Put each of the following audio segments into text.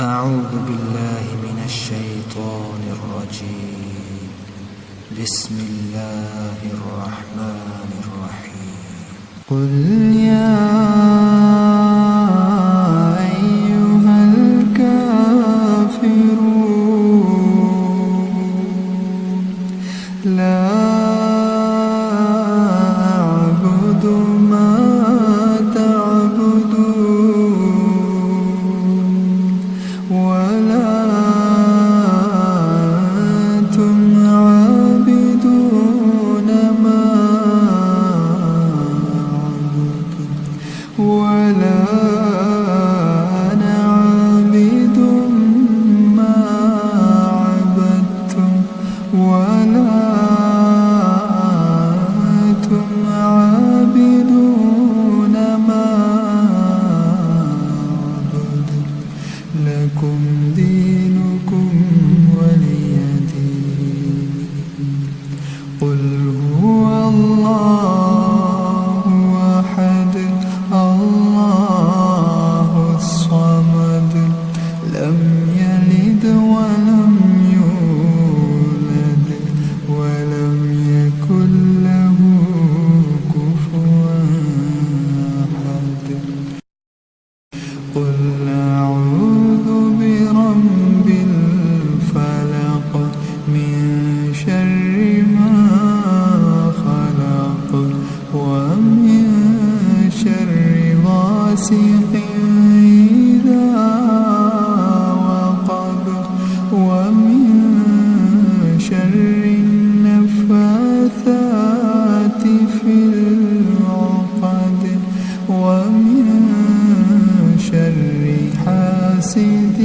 أعوذ بالله من الشيطان الرجيم. بسم الله الرحمن الرحيم. قل يا أيها الكافرون لا أعبد ما تعبدون ولا أنتم عابدون ما أعبد ولا أنا عابد ما عبدتم ولا أنتم عابدون ما أعبد لكم دينكم ولي دين. قل هو الله أحد الله الصمد لم يلد ولم يولد ولم يكن له كفوا أحد. قل أعوذ برب الفلق من شر ما خلق ومن شر غاسق إذا وقب ومن شر النفاثات في العقد ومن شر حاسد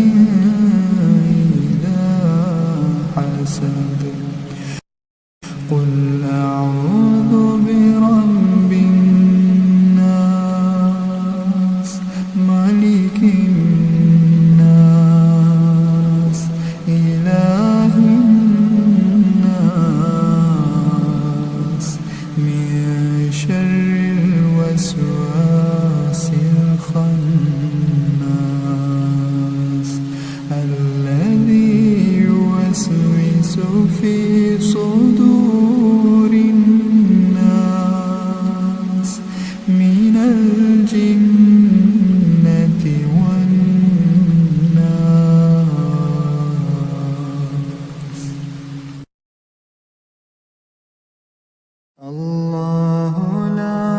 إذا حسد. قل أعوذ برب الناس ملك الناس إله الناس من شر الوسواس الخناس الذي يوسوس في صدور الناس من الجنة والناس. الله لا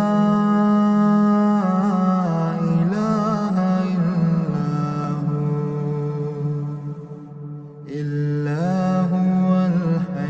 إله إلا هو الحي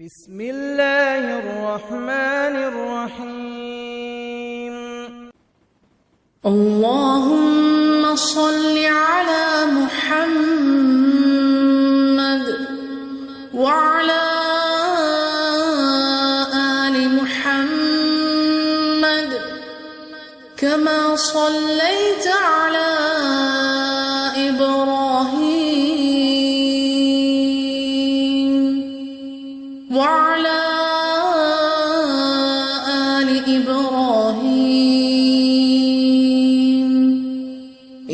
بسم الله الرحمن الرحيم. اللهم صل على محمد وعلى آل محمد كما صليت على إبراهيم وعلى آل إبراهيم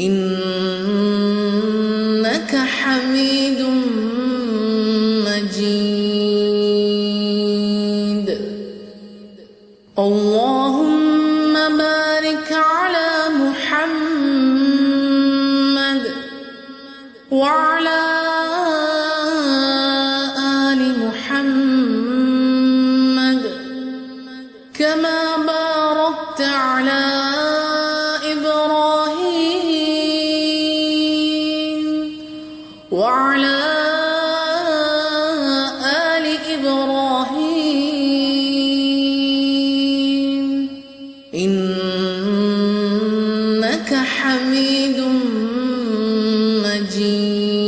إنك حميد مجيد. اللهم بارك على محمد وعلى آل محمد كما باركت على إبراهيم وعلى آل إبراهيم إنك حميد مجيد.